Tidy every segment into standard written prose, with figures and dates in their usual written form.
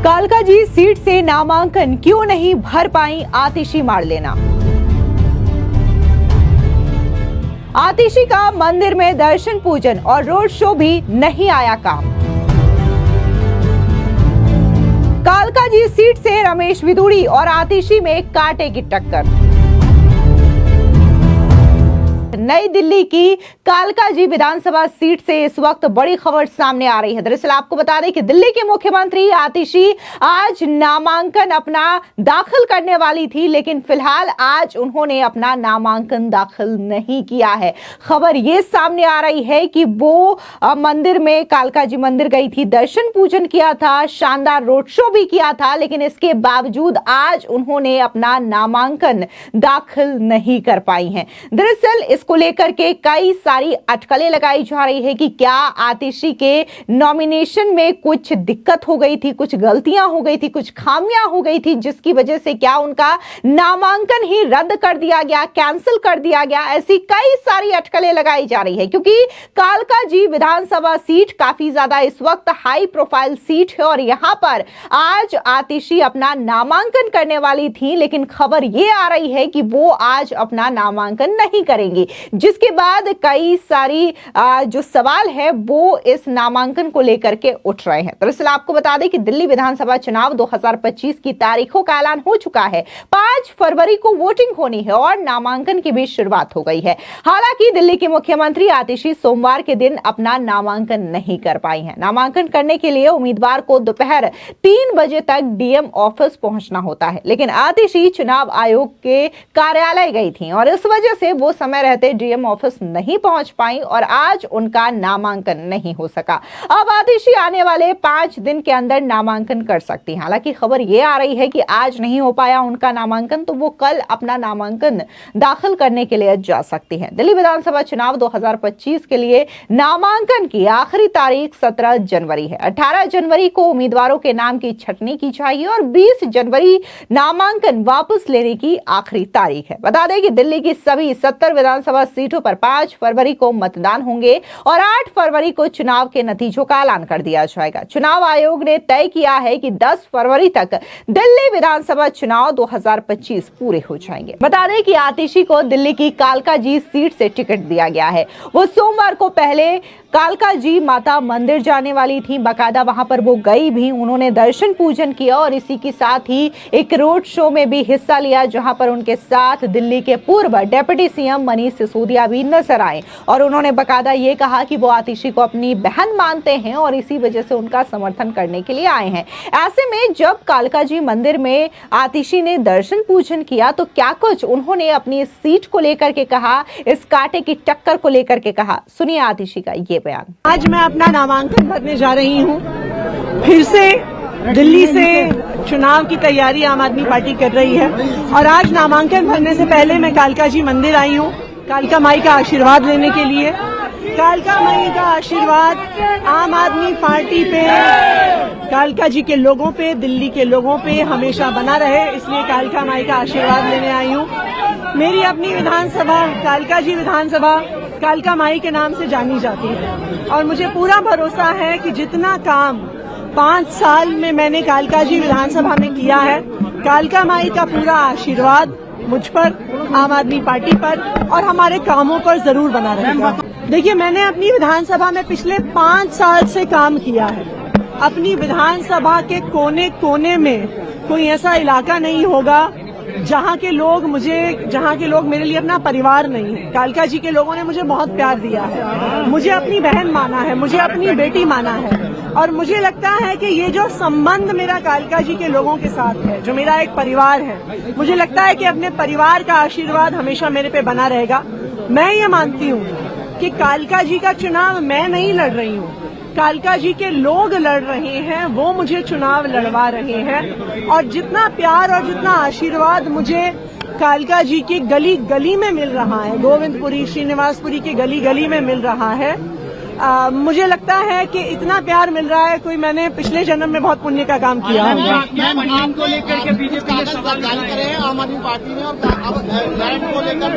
Kalkaji seat से नामांकन क्यों नहीं भर पाई आतिशी मारलेना। आतिशी का मंदिर में दर्शन पूजन और रोड शो भी नहीं आया काम। कालकाजी सीट से रमेश विदुड़ी और आतिशी में कांटे की टक्कर। नई दिल्ली की कालकाजी विधानसभा सीट से इस वक्त बड़ी खबर सामने आ रही है। दरअसल आपको बता दें कि दिल्ली के मुख्यमंत्री आतिशी आज नामांकन अपना दाखिल करने वाली थी, लेकिन फिलहाल आज उन्होंने अपना नामांकन दाखिल नहीं किया है। खबर ये सामने आ रही है कि वो मंदिर में, कालकाजी मंदिर गई थी, दर्शन पूजन किया था, शानदार रोड शो भी किया था, लेकिन इसके बावजूद आज उन्होंने अपना नामांकन दाखिल नहीं कर पाई हैं। दरअसल इसको लेकर के कई सारी अटकलें लगाई जा रही है कि क्या आतिशी के नॉमिनेशन में कुछ दिक्कत हो गई थी, कुछ गलतियां हो गई थी, कुछ खामियां हो गई थी, जिसकी वजह से क्या उनका नामांकन ही रद्द कर दिया गया, कैंसिल कर दिया गया। ऐसी कई सारी अटकलें लगाई जा रही है क्योंकि कालकाजी विधानसभा सीट काफी ज्यादा इस वक्त हाई प्रोफाइल सीट है और यहां पर आज आतिशी अपना नामांकन करने वाली थी, लेकिन खबर यह आ रही है कि वो आज अपना नामांकन नहीं करेंगी, जिसके बाद कई सारी जो सवाल है वो इस नामांकन को लेकर के उठ रहे हैं। दरअसल आपको बता दें कि दिल्ली विधानसभा चुनाव 2025 की तारीखों का ऐलान हो चुका है। 5 फरवरी को वोटिंग होनी है और नामांकन की भी शुरुआत हो गई है। हालांकि दिल्ली के मुख्यमंत्री आतिशी सोमवार के दिन अपना नामांकन नहीं कर पाई हैं। नामांकन करने के लिए उम्मीदवार को दोपहर 3 बजे तक डीएम ऑफिस पहुंचना होता है, लेकिन आतिशी चुनाव आयोग के कार्यालय गई थी और इस वजह से वो समय रहते डीएम ऑफिस नहीं पहुंच पाई और आज उनका नामांकन नहीं हो सका। अब आतिशी आने वाले 5 दिन के अंदर नामांकन कर सकती हैं। हालांकि खबर यह आ रही है कि आज नहीं हो पाया उनका नामांकन तो वो कल अपना नामांकन दाखिल करने के लिए जा सकती हैं। दिल्ली विधानसभा चुनाव 2025 के लिए नामांकन की आखिरी तारीख 17 जनवरी है। 18 जनवरी को उम्मीदवारों के नाम की छटनी की जाएगी और 20 जनवरी नामांकन वापस लेने की आखिरी तारीख है। बता दें कि दिल्ली की सभी 70 विधानसभा सीटों पर 5 फरवरी को मतदान होंगे और 8 फरवरी को चुनाव के नतीजों का ऐलान कर दिया जाएगा। चुनाव आयोग ने तय किया है कि 10 फरवरी तक दिल्ली विधानसभा चुनाव 2025 पूरे हो जाएंगे। बता दें कि आतिशी को दिल्ली की कालकाजी सीट से टिकट दिया गया है। वो सोमवार को पहले कालकाजी माता मंदिर जाने वाली थी, बाकायदा वहां पर वो गई भी, उन्होंने दर्शन पूजन किया और इसी के साथ ही एक रोड शो में भी हिस्सा लिया जहां पर उनके साथ दिल्ली के पूर्व डिप्टी सीएम मनीष सिसोदिया भी नजर आए और उन्होंने बाकायदा ये कहा कि वो आतिशी को अपनी बहन मानते हैं और इसी वजह से उनका समर्थन करने के लिए आए हैं। ऐसे में जब कालकाजी मंदिर में आतिशी ने दर्शन पूजन किया तो क्या कुछ उन्होंने अपनी सीट को लेकर के कहा, इस कांटे की टक्कर को लेकर के कहा, सुनिए आतिशी का ये बयान। आज मैं अपना नामांकन भरने जा रही हूँ। फिर से दिल्ली से चुनाव की तैयारी आम आदमी पार्टी कर रही है और आज नामांकन भरने से पहले मैं कालकाजी मंदिर आई हूँ कालका माई का आशीर्वाद लेने के लिए। कालका माई का आशीर्वाद आम आदमी पार्टी पे, कालका जी के लोगों पे, दिल्ली के लोगों पे हमेशा बना रहे, इसलिए कालका माई का आशीर्वाद लेने आई हूँ। मेरी अपनी विधानसभा कालकाजी विधानसभा कालका माई के नाम से जानी जाती है और मुझे पूरा भरोसा है कि जितना काम 5 साल में मैंने कालकाजी विधानसभा में किया है, कालका माई का पूरा आशीर्वाद मुझ पर, आम आदमी पार्टी पर और हमारे कामों पर जरूर बना रहेगा। देखिए, मैंने अपनी विधानसभा में पिछले 5 साल से काम किया है। अपनी विधानसभा के कोने कोने में कोई ऐसा इलाका नहीं होगा जहाँ के लोग मेरे लिए अपना परिवार नहीं है। कालका जी के लोगों ने मुझे बहुत प्यार दिया है, मुझे अपनी बहन माना है, मुझे अपनी बेटी माना है और मुझे लगता है कि ये जो संबंध मेरा कालका जी के लोगों के साथ है, जो मेरा एक परिवार है, मुझे लगता है कि अपने परिवार का आशीर्वाद हमेशा मेरे पे बना रहेगा। मैं ये मानती हूँ कि कालका जी का चुनाव मैं नहीं लड़ रही हूँ, कालका जी के लोग लड़ रहे हैं, वो मुझे चुनाव लड़वा रहे हैं और जितना प्यार और जितना आशीर्वाद मुझे कालका जी की गली गली में मिल रहा है, गोविंदपुरी, श्रीनिवासपुरी के गली गली में मिल रहा है, मुझे लगता है कि इतना प्यार मिल रहा है, कोई मैंने पिछले जन्म में बहुत पुण्य का काम किया है। मैम को लेकर के बीजेपी ने सवाल करे हैं आम आदमी पार्टी ने और अब लैंड को लेकर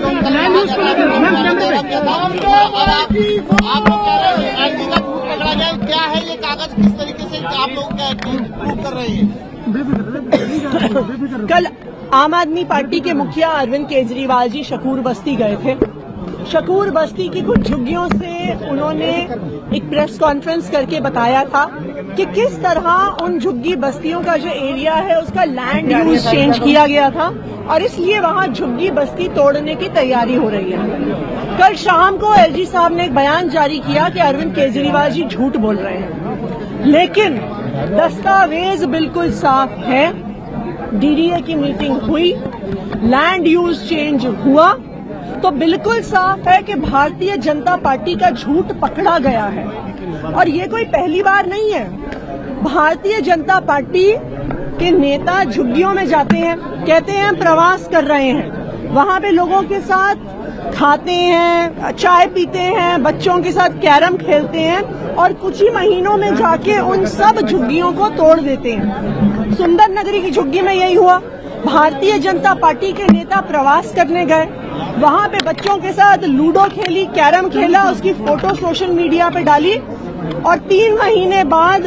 आप लोग कह रहे हैं पकड़ा गया, क्या है ये कागज, किस तरीके से आप लोग प्रूव कर रहे हैं? कल आम आदमी पार्टी के मुखिया अरविंद केजरीवाल जी शकूर बस्ती गए थे। शकूर बस्ती की कुछ झुग्गियों से उन्होंने एक प्रेस कॉन्फ्रेंस करके बताया था कि किस तरह उन झुग्गी बस्तियों का जो एरिया है उसका लैंड यूज चेंज किया गया था और इसलिए वहां झुग्गी बस्ती तोड़ने की तैयारी हो रही है। कल शाम को एलजी साहब ने एक बयान जारी किया कि अरविंद केजरीवाल जी झूठ बोल रहे हैं, लेकिन दस्तावेज बिल्कुल साफ है। डीडीए की मीटिंग हुई, लैंड यूज चेंज हुआ, तो बिल्कुल साफ है कि भारतीय जनता पार्टी का झूठ पकड़ा गया है। और ये कोई पहली बार नहीं है। भारतीय जनता पार्टी के नेता झुग्गियों में जाते हैं, कहते हैं प्रवास कर रहे हैं, वहां पे लोगों के साथ खाते हैं, चाय पीते हैं, बच्चों के साथ कैरम खेलते हैं और कुछ ही महीनों में जाके उन सब झुग्गियों को तोड़ देते हैं। सुंदर नगरी की झुग्गी में यही हुआ। भारतीय जनता पार्टी के नेता प्रवास करने गए, वहां पे बच्चों के साथ लूडो खेली, कैरम खेला, उसकी फोटो सोशल मीडिया पे डाली और 3 महीने बाद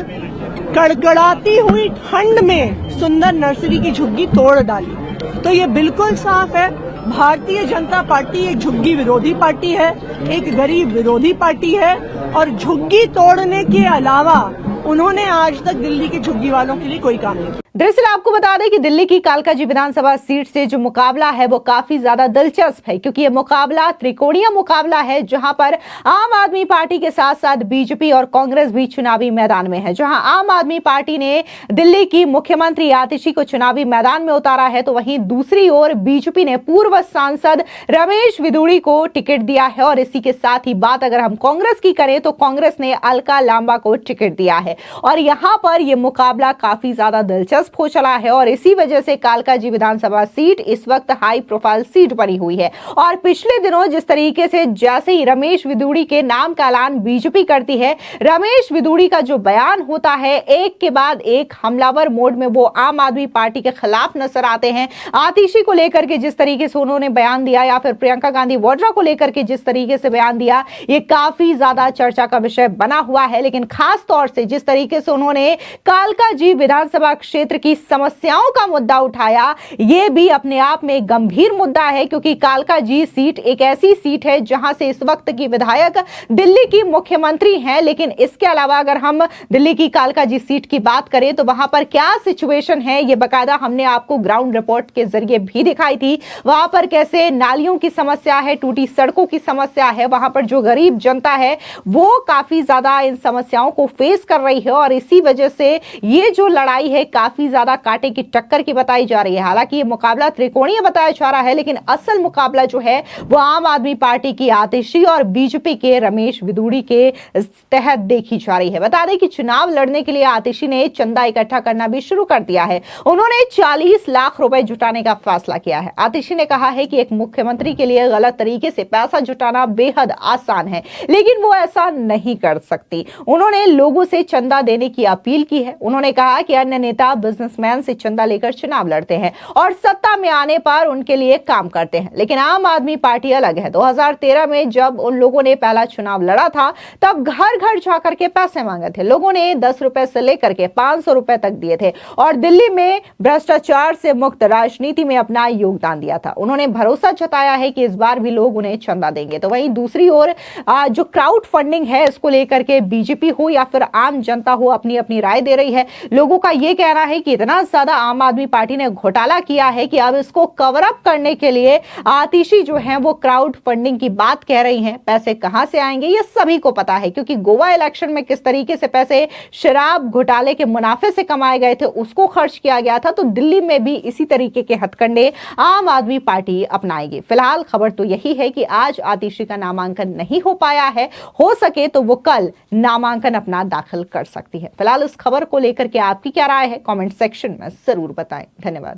कड़कड़ाती हुई ठंड में सुंदर नर्सरी की झुग्गी तोड़ डाली। तो ये बिल्कुल साफ है, भारतीय जनता पार्टी एक झुग्गी विरोधी पार्टी है, एक गरीब विरोधी पार्टी है और झुग्गी तोड़ने के अलावा उन्होंने आज तक दिल्ली के झुग्गी वालों के लिए कोई काम नहीं किया। दरअसल आपको बता दें कि दिल्ली की कालकाजी विधानसभा सीट से जो मुकाबला है वो काफी ज्यादा दिलचस्प है, क्योंकि ये मुकाबला त्रिकोणीय मुकाबला है, जहां पर आम आदमी पार्टी के साथ साथ बीजेपी और कांग्रेस भी चुनावी मैदान में है। जहां आम आदमी पार्टी ने दिल्ली की मुख्यमंत्री आतिशी को चुनावी मैदान में उतारा है, तो वहीं दूसरी ओर बीजेपी ने पूर्व सांसद रमेश विदुड़ी को टिकट दिया है। और इसी के साथ ही बात अगर हम कांग्रेस की करें तो कांग्रेस ने अलका लांबा को टिकट दिया है और यहां पर यह मुकाबला काफी ज्यादा दिलचस्प हो चला है। और इसी वजह से कालकाजी विधानसभा सीट इस वक्त हाई प्रोफाइल सीट बनी हुई है। और पिछले दिनों जिस तरीके से जैसे ही रमेश विदुड़ी के नाम का ऐलान बीजेपी करती है, रमेश विदुड़ी का जो बयान होता है एक के बाद एक हमलावर मोड में वो आम आदमी पार्टी के खिलाफ नजर आते हैं। आतिशी को लेकर के जिस तरीके से उन्होंने बयान दिया या फिर प्रियंका गांधी वाड्रा को लेकर के जिस तरीके से बयान दिया, ये काफी ज्यादा चर्चा का विषय बना हुआ है। लेकिन खास तौर से जिस तरीके से उन्होंने कालकाजी विधानसभा क्षेत्र की समस्याओं का मुद्दा उठाया, यह भी अपने आप में एक गंभीर मुद्दा है, क्योंकि कालकाजी सीट एक ऐसी सीट है जहां से इस वक्त की विधायक दिल्ली की मुख्यमंत्री हैं। लेकिन इसके अलावा अगर हम दिल्ली की कालकाजी सीट की बात करें तो वहां पर क्या सिचुएशन है, यह बकायदा हमने आपको ग्राउंड रिपोर्ट के जरिए भी दिखाई थी। वहां पर कैसे नालियों की समस्या है, टूटी सड़कों की समस्या है, वहां पर जो गरीब जनता है वो काफी ज्यादा इन समस्याओं को फेस कर रही है। और इसी वजह से ये जो लड़ाई है काफी ज्यादा कांटे की टक्कर की बताई जा रही है। हालांकि ये मुकाबला त्रिकोणीय बताया जा रहा है, लेकिन असल मुकाबला जो है वो आम आदमी पार्टी की आतिशी और बीजेपी के रमेश विदुड़ी के तहत देखी जा रही है। बता दें कि चुनाव लड़ने के लिए आतिशी ने चंदा इकट्ठा करना भी शुरू कर दिया है। उन्होंने 40 लाख रुपए जुटाने का फैसला किया है। आतिशी ने कहा है कि एक मुख्यमंत्री के लिए गलत तरीके से पैसा जुटाना बेहद आसान है, लेकिन वो ऐसा नहीं कर सकती। उन्होंने लोगों से चंदा देने की अपील की है। उन्होंने कहा कि अन्य नेता बिजनेसमैन से चंदा लेकर चुनाव लड़ते हैं और सत्ता में आने पर उनके लिए काम करते हैं, लेकिन आम आदमी पार्टी अलग है। 2013 में जब उन लोगों ने पहला चुनाव लड़ा था तब घर घर जाकर के पैसे मांगे थे। लोगों ने 10 रुपए से लेकर के 500 रुपए तक दिए थे और दिल्ली में भ्रष्टाचार से मुक्त राजनीति में अपना योगदान दिया था। उन्होंने भरोसा जताया है कि इस बार भी लोग उन्हें चंदा देंगे। तो वहीं दूसरी ओर जो क्राउड फंडिंग है इसको लेकर के बीजेपी हो या फिर आम जनता हो अपनी अपनी राय दे रही है। लोगों का यह कहना है कि इतना ज्यादा आम आदमी पार्टी ने घोटाला किया है कि अब इसको कवर अप करने के लिए आतिशी जो है वो क्राउड फंडिंग की बात कह रही हैं। पैसे कहां से आएंगे ये सभी को पता है, क्योंकि गोवा इलेक्शन में किस तरीके से पैसे शराब घोटाले के मुनाफे से कमाए गए थे उसको खर्च किया गया था। तो दिल्ली में भी इसी तरीके के हथकंडे आम आदमी पार्टी अपनाएगी। फिलहाल खबर तो यही है कि आज आतिशी का नामांकन नहीं हो पाया है, हो सके तो वो कल नामांकन अपना दाखिल कर सकती है। फिलहाल इस खबर को लेकर के आपकी क्या राय है कमेंट सेक्शन में जरूर बताएं। धन्यवाद।